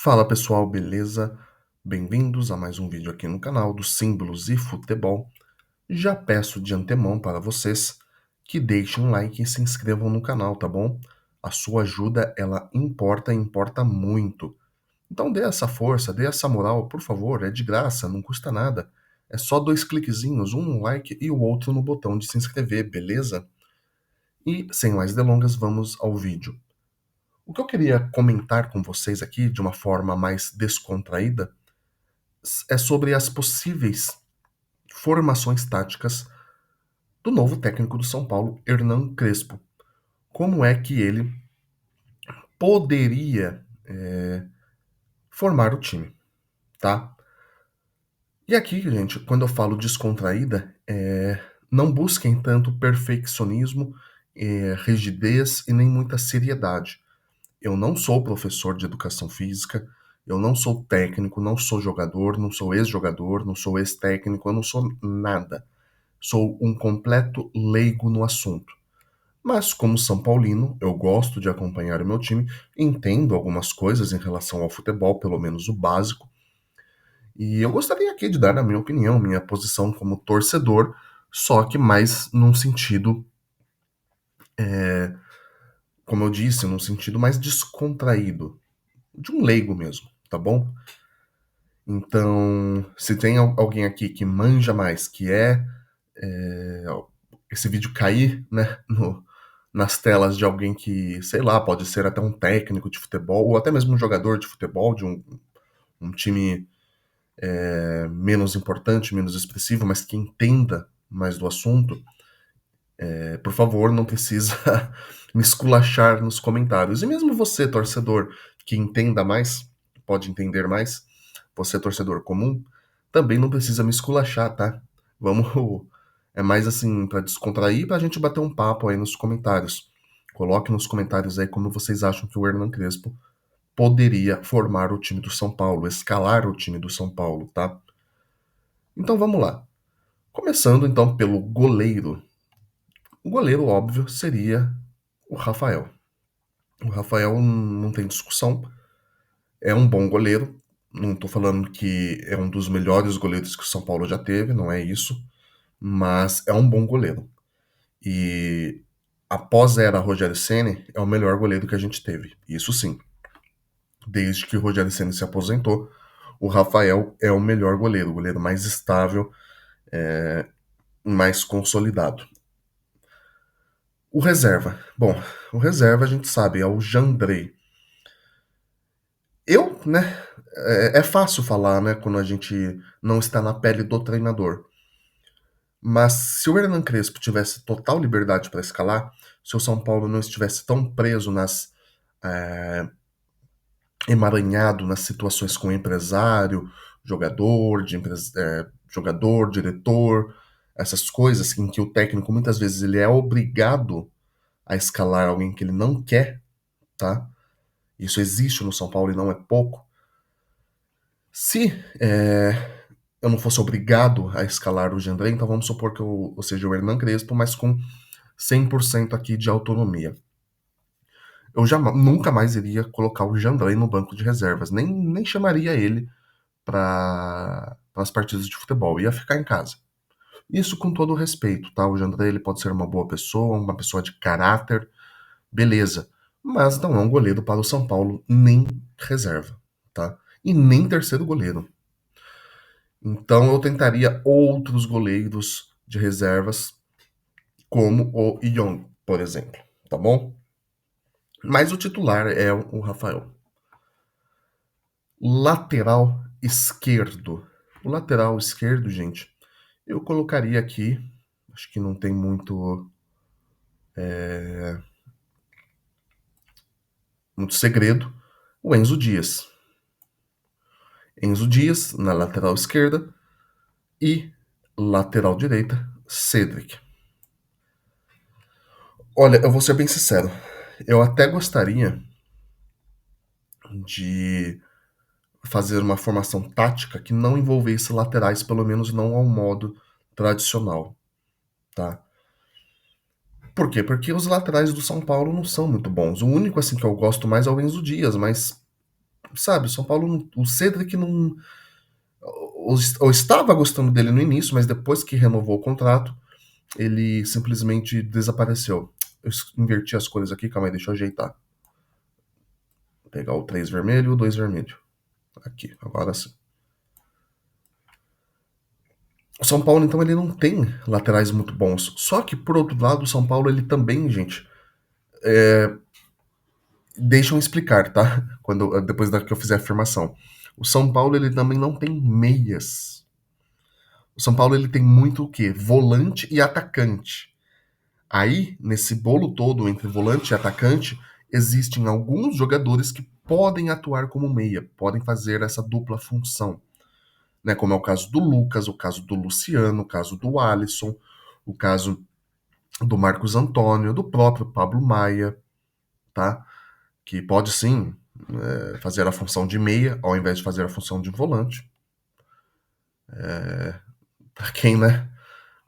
Fala pessoal, beleza? Bem-vindos a mais um vídeo aqui no canal dos Símbolos e Futebol. Já peço de antemão para vocês que deixem um like e se inscrevam no canal, tá bom? A sua ajuda, ela importa e importa muito. Então dê essa força, dê essa moral, por favor, é de graça, não custa nada. É só 2 cliquezinhos, um no like e o outro no botão de se inscrever, beleza? E sem mais delongas, vamos ao vídeo. O que eu queria comentar com vocês aqui de uma forma mais descontraída é sobre as possíveis formações táticas do novo técnico do São Paulo, Hernan Crespo. Como é que ele poderia formar o time, tá? E aqui, gente, quando eu falo descontraída, não busquem tanto perfeccionismo, rigidez e nem muita seriedade. Eu não sou professor de educação física, eu não sou técnico, não sou jogador, não sou ex-jogador, não sou ex-técnico, eu não sou nada. Sou um completo leigo no assunto. Mas, como São Paulino, eu gosto de acompanhar o meu time, entendo algumas coisas em relação ao futebol, pelo menos o básico, e eu gostaria aqui de dar a minha opinião, minha posição como torcedor, só que mais num sentido, como eu disse, num sentido mais descontraído, de um leigo mesmo, tá bom? Então, se tem alguém aqui que manja mais, que esse vídeo cair, né, nas telas de alguém que, sei lá, pode ser até um técnico de futebol, ou até mesmo um jogador de futebol, de um time menos importante, menos expressivo, mas que entenda mais do assunto, por favor, não precisa me esculachar nos comentários. E mesmo você, torcedor, que entenda mais, pode entender mais, você, torcedor comum, também não precisa me esculachar, tá? Vamos. É mais assim, pra descontrair, pra gente bater um papo aí nos comentários. Coloque nos comentários aí como vocês acham que o Hernan Crespo poderia formar o time do São Paulo, escalar o time do São Paulo, tá? Então vamos lá. Começando então pelo goleiro. O goleiro, óbvio, seria o Rafael. O Rafael não tem discussão, é um bom goleiro. Não tô falando que é um dos melhores goleiros que o São Paulo já teve, não é isso. Mas é um bom goleiro. E após a era Rogério Ceni, é o melhor goleiro que a gente teve. Isso sim. Desde que o Rogério Ceni se aposentou, o Rafael é o melhor goleiro, o goleiro mais estável, mais consolidado. O reserva. Bom, o reserva a gente sabe, é o Jandrei. Eu, né, é fácil falar, né, quando a gente não está na pele do treinador. Mas se o Hernan Crespo tivesse total liberdade para escalar, se o São Paulo não estivesse tão preso emaranhado nas situações com empresário, jogador, jogador, diretor, essas coisas em que o técnico muitas vezes ele é obrigado a escalar alguém que ele não quer, tá? Isso existe no São Paulo e não é pouco. Se eu não fosse obrigado a escalar o Gendré, então vamos supor que eu seja o Hernan Crespo, mas com 100% aqui de autonomia. Eu nunca mais iria colocar o Jandrei no banco de reservas, nem chamaria ele para as partidas de futebol, ia ficar em casa. Isso com todo o respeito, tá? O Jandrei ele pode ser uma boa pessoa, uma pessoa de caráter, beleza, mas não é um goleiro para o São Paulo, nem reserva, tá? E nem terceiro goleiro. Então eu tentaria outros goleiros de reservas, como o Young, por exemplo, tá bom? Mas o titular é o Rafael. Lateral esquerdo. O lateral esquerdo, gente, eu colocaria aqui, acho que não tem muito segredo, o Enzo Dias. Enzo Dias na lateral esquerda e lateral direita, Cedric. Olha, eu vou ser bem sincero, eu até gostaria de fazer uma formação tática que não envolvesse laterais, pelo menos não ao modo tradicional, tá? Por quê? Porque os laterais do São Paulo não são muito bons. O único assim que eu gosto mais é o Enzo Dias, mas sabe, o São Paulo, o Cedric não. Eu estava gostando dele no início, mas depois que renovou o contrato, ele simplesmente desapareceu. Eu inverti as cores aqui, calma aí, deixa eu ajeitar. Vou pegar o 3 vermelho e o 2 vermelho. Aqui, agora sim. O São Paulo, então, ele não tem laterais muito bons. Só que, por outro lado, o São Paulo, ele também, gente, deixa eu explicar, tá? Depois da que eu fizer a afirmação. O São Paulo, ele também não tem meias. O São Paulo, ele tem muito o quê? Volante e atacante. Aí, nesse bolo todo entre volante e atacante, existem alguns jogadores que podem atuar como meia, podem fazer essa dupla função, né? Como é o caso do Lucas, o caso do Luciano, o caso do Alisson, o caso do Marcos Antônio, do próprio Pablo Maia, tá? Que pode sim fazer a função de meia ao invés de fazer a função de volante. Pra quem, né,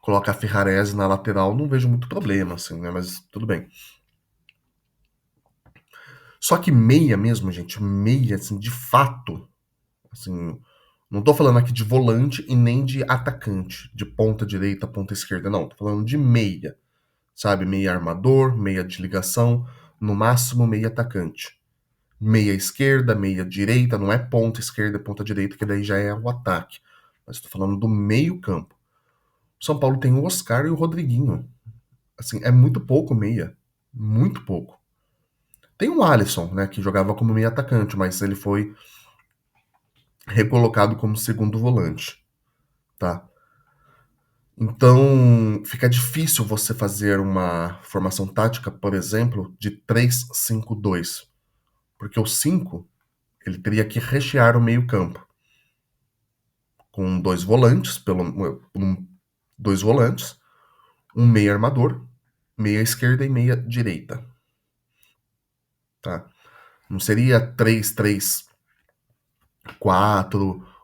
coloca a Ferrarese na lateral, não vejo muito problema, assim, né? Mas tudo bem. Só que meia mesmo, gente, meia, assim, de fato, assim, não tô falando aqui de volante e nem de atacante, de ponta direita, ponta esquerda, não. Tô falando de meia, sabe? Meia armador, meia de ligação, no máximo meia atacante. Meia esquerda, meia direita, não é ponta esquerda, ponta direita, que daí já é o ataque. Mas estou falando do meio campo. O São Paulo tem o Oscar e o Rodriguinho. Assim, é muito pouco meia. Muito pouco. Tem o Alisson, né, que jogava como meia atacante, mas ele foi recolocado como segundo volante, tá? Então, fica difícil você fazer uma formação tática, por exemplo, de 3-5-2, porque o 5 ele teria que rechear o meio-campo com dois volantes, dois volantes, um meia armador, meia esquerda e meia direita, tá? Não seria 3-3-4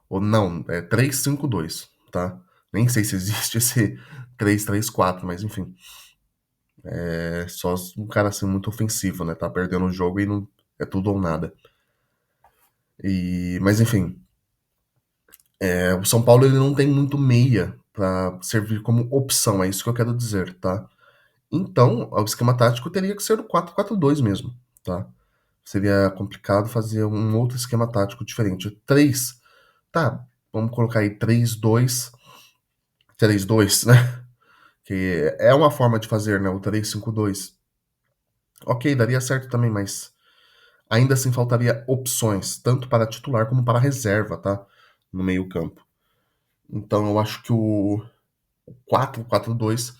ou não, é 3-5-2, tá? Nem sei se existe esse 3-3-4, mas enfim. É só um cara assim muito ofensivo, né? Tá perdendo o jogo e não é tudo ou nada. Mas enfim, o São Paulo ele não tem muito meia para servir como opção, é isso que eu quero dizer, tá? Então, o esquema tático teria que ser o 4-4-2 mesmo, tá? Seria complicado fazer um outro esquema tático diferente. 3, tá, vamos colocar aí 3-2, né? Que é uma forma de fazer, né? O 3-5-2. Ok, daria certo também, mas ainda assim faltaria opções, tanto para titular como para reserva, tá? No meio-campo. Então eu acho que o 4-4-2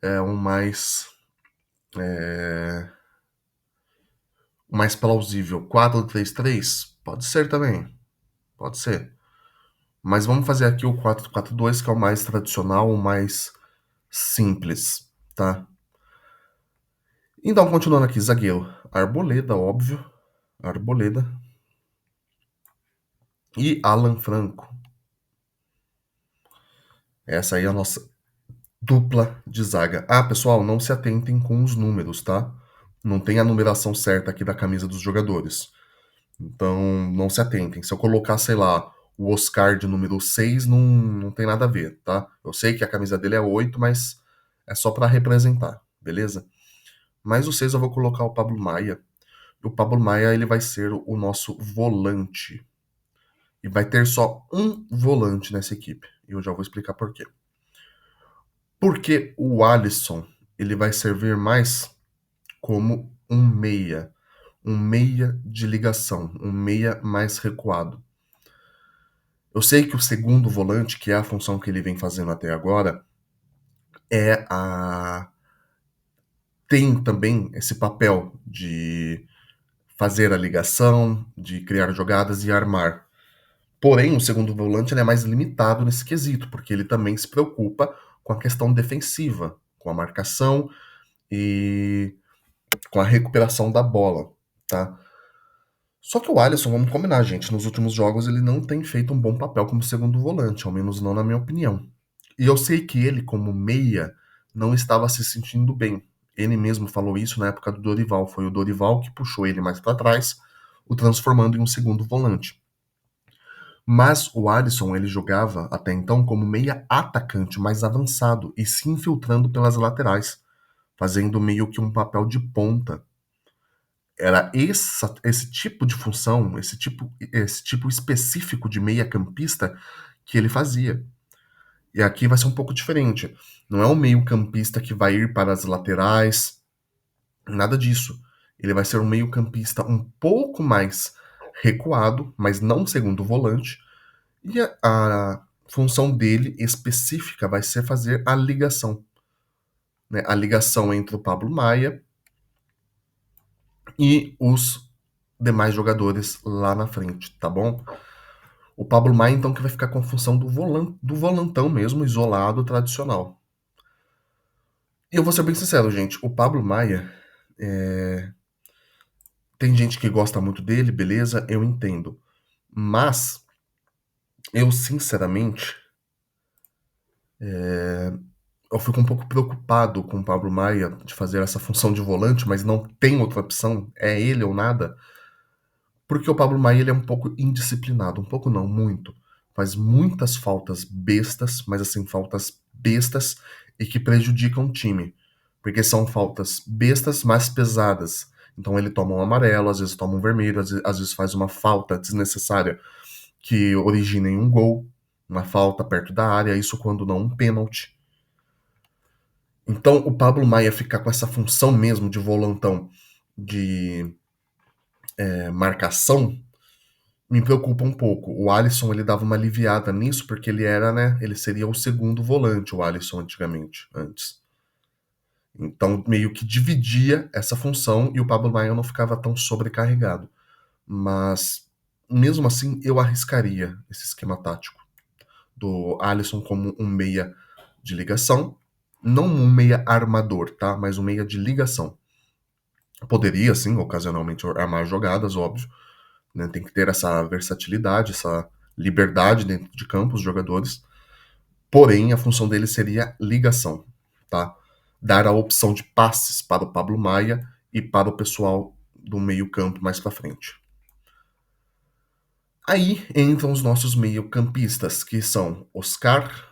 é o mais plausível. 4-3-3 pode ser também, pode ser. Mas vamos fazer aqui o 4-4-2, que é o mais tradicional, o mais simples, tá? Então, continuando aqui, zagueiro. Arboleda, óbvio. Arboleda. E Alan Franco. Essa aí é a nossa dupla de zaga. Ah, pessoal, não se atentem com os números, tá? Não tem a numeração certa aqui da camisa dos jogadores. Então, não se atentem. Se eu colocar, sei lá, o Oscar de número 6, não tem nada a ver, tá? Eu sei que a camisa dele é 8, mas é só para representar, beleza? Mas o 6 eu vou colocar o Pablo Maia. O Pablo Maia ele vai ser o nosso volante. E vai ter só um volante nessa equipe. E eu já vou explicar por quê. Porque o Alisson ele vai servir mais como um meia de ligação, um meia mais recuado. Eu sei que o segundo volante, que é a função que ele vem fazendo até agora, é a tem também esse papel de fazer a ligação, de criar jogadas e armar. Porém, o segundo volante ele é mais limitado nesse quesito, porque ele também se preocupa com a questão defensiva, com a marcação e com a recuperação da bola, tá? Só que o Alisson, vamos combinar, gente, nos últimos jogos ele não tem feito um bom papel como segundo volante, ao menos não na minha opinião. E eu sei que ele, como meia, não estava se sentindo bem. Ele mesmo falou isso na época do Dorival. Foi o Dorival que puxou ele mais para trás. o transformando em um segundo volante. Mas o Alisson, ele jogava até então como meia atacante mais avançado e se infiltrando pelas laterais, fazendo meio que um papel de ponta. Era esse tipo de função, esse tipo específico de meia-campista que ele fazia. E aqui vai ser um pouco diferente. Não é um meio-campista que vai ir para as laterais, nada disso. Ele vai ser um meio-campista um pouco mais recuado, mas não segundo volante. E a função dele específica vai ser fazer a ligação, né? A ligação entre o Pablo Maia e os demais jogadores lá na frente, tá bom? O Pablo Maia, então, que vai ficar com a função do volantão mesmo, isolado, tradicional. E eu vou ser bem sincero, gente, o Pablo Maia, tem gente que gosta muito dele, beleza, eu entendo. Mas, eu sinceramente, eu fico um pouco preocupado com o Pablo Maia de fazer essa função de volante, mas não tem outra opção, é ele ou nada. Porque o Pablo Maia ele é um pouco indisciplinado, um pouco não, muito. Faz muitas faltas bestas, mas assim, faltas bestas e que prejudicam o time. Porque são faltas bestas, mas pesadas. Então ele toma um amarelo, às vezes toma um vermelho, às vezes faz uma falta desnecessária que origina em um gol, uma falta perto da área, isso quando não um pênalti. Então o Pablo Maia ficar com essa função mesmo de volantão, de marcação, me preocupa um pouco. O Alisson, ele dava uma aliviada nisso, porque ele era, né, ele seria o segundo volante, o Alisson antigamente, antes. Então, meio que dividia essa função e o Pablo Maia não ficava tão sobrecarregado. Mas, mesmo assim, eu arriscaria esse esquema tático do Alisson como um meia de ligação, não um meia armador, tá? Mas um meia de ligação. Poderia, sim, ocasionalmente armar jogadas, óbvio, né? Tem que ter essa versatilidade, essa liberdade dentro de campo, os jogadores. Porém, a função dele seria ligação, tá? Dar a opção de passes para o Pablo Maia e para o pessoal do meio-campo mais para frente. Aí entram os nossos meio-campistas, que são Oscar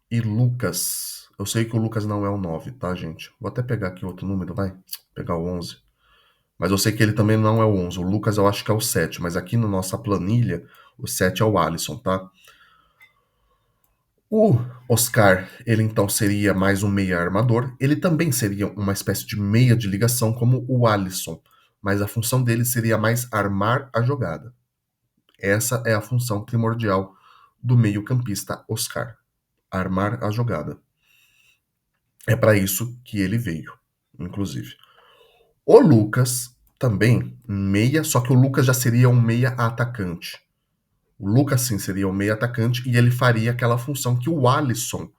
e Lucas. Eu sei que o Lucas não é o 9, tá, gente? Vou até pegar aqui outro número, vai. Pegar o 11. Mas eu sei que ele também não é o 11. O Lucas eu acho que é o 7, mas aqui na nossa planilha, o 7 é o Alisson, tá? O Oscar, ele então seria mais um meia armador. Ele também seria uma espécie de meia de ligação como o Alisson, mas a função dele seria mais armar a jogada. Essa é a função primordial do meio-campista Oscar, armar a jogada. É para isso que ele veio, inclusive. O Lucas também meia, só que o Lucas já seria um meia atacante. O Lucas sim seria um meia atacante e ele faria aquela função que o Alisson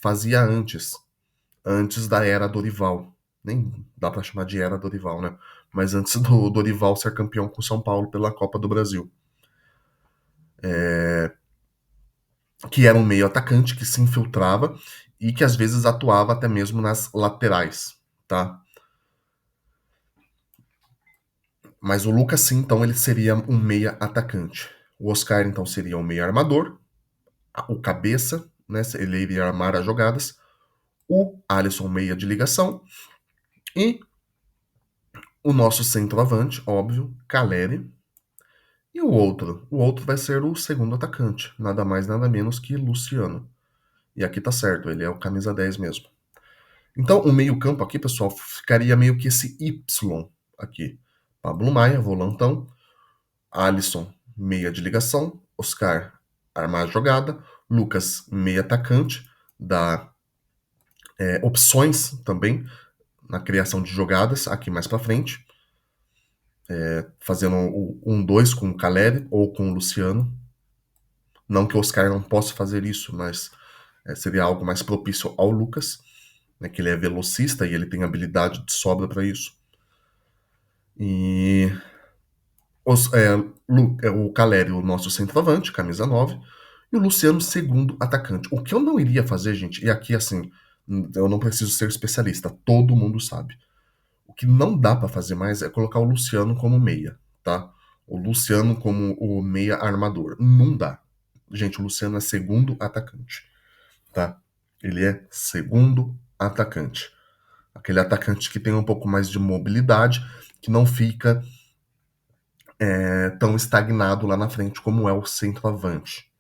fazia antes da era Dorival. Nem dá pra chamar de era Dorival, né? Mas antes do Dorival ser campeão com São Paulo pela Copa do Brasil. Que era um meio atacante que se infiltrava e que às vezes atuava até mesmo nas laterais, tá? Mas o Lucas sim, então ele seria um meia atacante. O Oscar então seria um meia armador, o cabeça, né? Ele iria armar as jogadas. O Alisson meia de ligação e o nosso centroavante, óbvio, Caleri. E o outro vai ser o segundo atacante, nada mais nada menos que Luciano. E aqui tá certo, ele é o camisa 10 mesmo. Então, o meio-campo aqui, pessoal, ficaria meio que esse Y aqui. Pablo Maia, volantão, Alisson, meia de ligação, Oscar, armar a jogada, Lucas, meia atacante, dá opções também na criação de jogadas aqui mais para frente, fazendo o 1-2 com o Caleri ou com o Luciano. Não que o Oscar não possa fazer isso, mas seria algo mais propício ao Lucas, né, que ele é velocista e ele tem habilidade de sobra para isso. E o Caleri, o nosso centroavante, camisa 9, e o Luciano, segundo atacante. O que eu não iria fazer, gente, e aqui assim, eu não preciso ser especialista, todo mundo sabe. O que não dá para fazer mais é colocar o Luciano como meia, tá? O Luciano como o meia armador. Não dá. Gente, o Luciano é segundo atacante, tá? Ele é segundo atacante. Aquele atacante que tem um pouco mais de mobilidade, que não fica tão estagnado lá na frente como é o centroavante.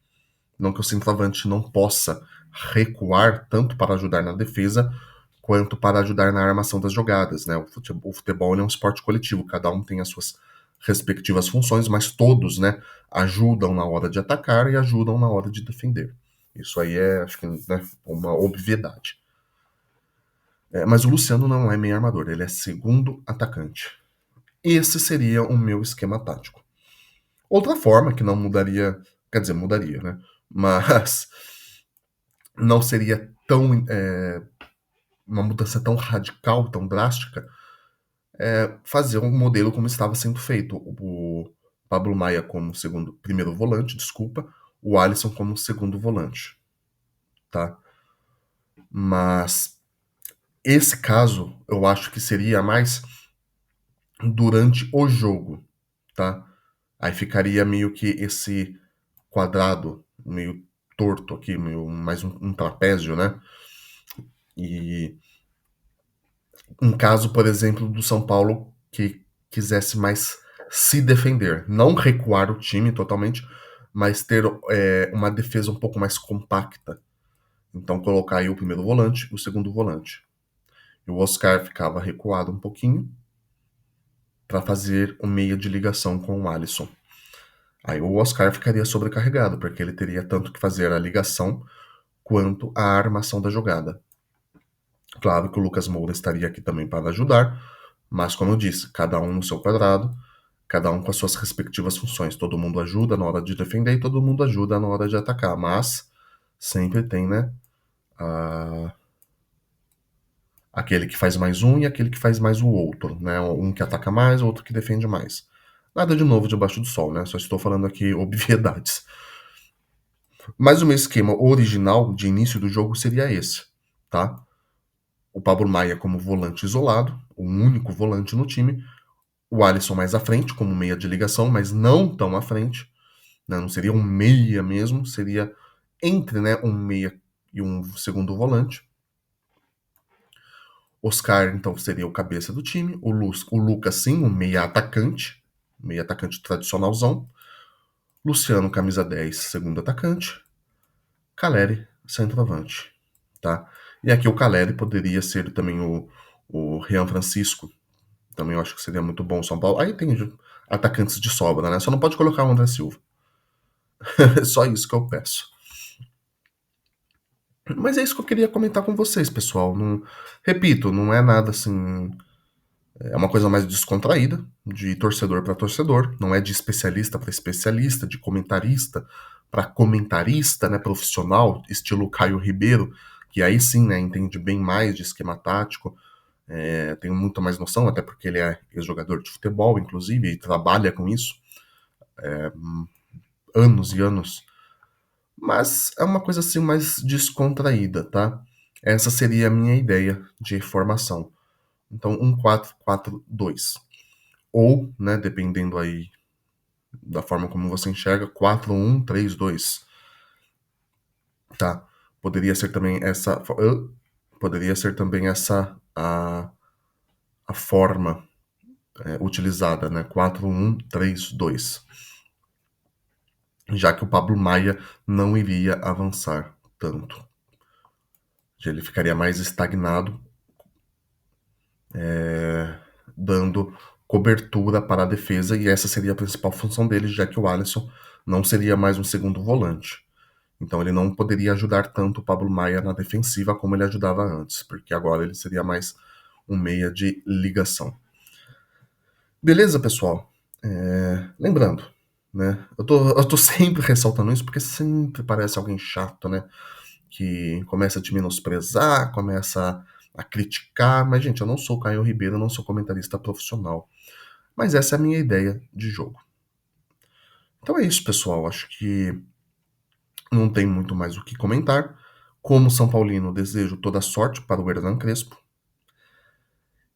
Não que o centroavante não possa recuar tanto para ajudar na defesa quanto para ajudar na armação das jogadas, né? O futebol é um esporte coletivo, cada um tem as suas respectivas funções, mas todos, né, ajudam na hora de atacar e ajudam na hora de defender. Isso aí é, acho que, né, uma obviedade. Mas o Luciano não é meio armador, ele é segundo atacante. Esse seria o meu esquema tático. Outra forma que não mudaria, quer dizer, mudaria, né? Mas não seria tão uma mudança tão radical, tão drástica, fazer um modelo como estava sendo feito. O Pablo Maia como primeiro volante, desculpa, o Alisson como segundo volante, tá? Mas esse caso eu acho que seria mais durante o jogo, tá? Aí ficaria meio que esse quadrado meio torto aqui, meio mais um trapézio, né? E um caso, por exemplo, do São Paulo que quisesse mais se defender, não recuar o time totalmente, mas ter uma defesa um pouco mais compacta. Então colocar aí o primeiro volante e o segundo volante. E o Oscar ficava recuado um pouquinho para fazer o meio de ligação com o Alisson. Aí o Oscar ficaria sobrecarregado, porque ele teria tanto que fazer a ligação quanto a armação da jogada. Claro que o Lucas Moura estaria aqui também para ajudar, mas como eu disse, cada um no seu quadrado, cada um com as suas respectivas funções. Todo mundo ajuda na hora de defender e todo mundo ajuda na hora de atacar, mas sempre tem, né, aquele que faz mais um e aquele que faz mais o outro, né? Um que ataca mais, outro que defende mais. Nada de novo debaixo do sol, né? Só estou falando aqui obviedades. Mas o meu esquema original de início do jogo seria esse, tá? O Pablo Maia como volante isolado, o único volante no time, o Alisson mais à frente, como meia de ligação, mas não tão à frente, né? Não seria um meia mesmo, seria entre, né, um meia e um segundo volante. Oscar, então, seria o cabeça do time, o Lucas, sim, um meia atacante tradicionalzão. Luciano, camisa 10, segundo atacante. Caleri, centroavante, tá? E aqui o Caleri poderia ser também o Rian Francisco, também eu acho que seria muito bom o São Paulo. Aí tem atacantes de sobra, né? Só não pode colocar o André Silva. É só isso que eu peço. Mas é isso que eu queria comentar com vocês, pessoal. Não, repito, não é nada assim. É uma coisa mais descontraída, de torcedor para torcedor. Não é de especialista para especialista, de comentarista para comentarista, né, profissional, estilo Caio Ribeiro, que aí sim, né, entende bem mais de esquema tático. Tem muito mais noção, até porque ele é ex-jogador de futebol, inclusive, e trabalha com isso anos e anos. Mas é uma coisa assim mais descontraída, tá? Essa seria a minha ideia de formação. Então, um 4-4-2. Ou, né, dependendo aí da forma como você enxerga, 4-1-3-2. Tá? Poderia ser também essa. Poderia ser também essa a forma utilizada, né? 4-1-3-2. Já que o Pablo Maia não iria avançar tanto. Ele ficaria mais estagnado, dando cobertura para a defesa, e essa seria a principal função dele, já que o Alisson não seria mais um segundo volante. Então ele não poderia ajudar tanto o Pablo Maia na defensiva como ele ajudava antes, porque agora ele seria mais um meia de ligação. Beleza, pessoal? Lembrando, né? Eu tô sempre ressaltando isso porque sempre parece alguém chato, né? Que começa a te menosprezar, começa a criticar. Mas, gente, eu não sou Caio Ribeiro, eu não sou comentarista profissional. Mas essa é a minha ideia de jogo. Então é isso, pessoal. Acho que não tem muito mais o que comentar. Como São Paulino, desejo toda sorte para o Hernan Crespo.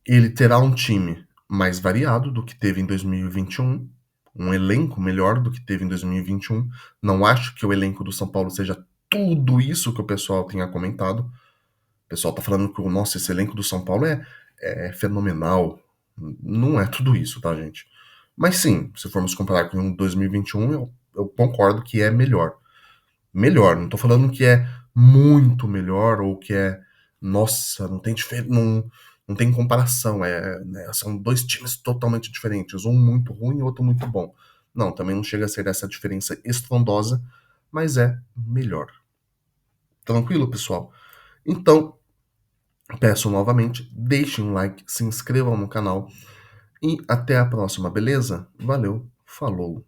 Ele terá um time mais variado do que teve em 2021, um elenco melhor do que teve em 2021. Não acho que o elenco do São Paulo seja tudo isso que o pessoal tenha comentado. O pessoal tá falando que o nosso esse elenco do São Paulo é fenomenal. Não é tudo isso, tá, gente? Mas sim, se formos comparar com 2021, eu concordo que é melhor. Melhor, não tô falando que é muito melhor ou que é, nossa, não tem comparação, né, são dois times totalmente diferentes, um muito ruim e outro muito bom. Não, também não chega a ser essa diferença estrondosa, mas é melhor. Tranquilo, pessoal? Então, peço novamente, deixem um like, se inscrevam no canal e até a próxima, beleza? Valeu, falou!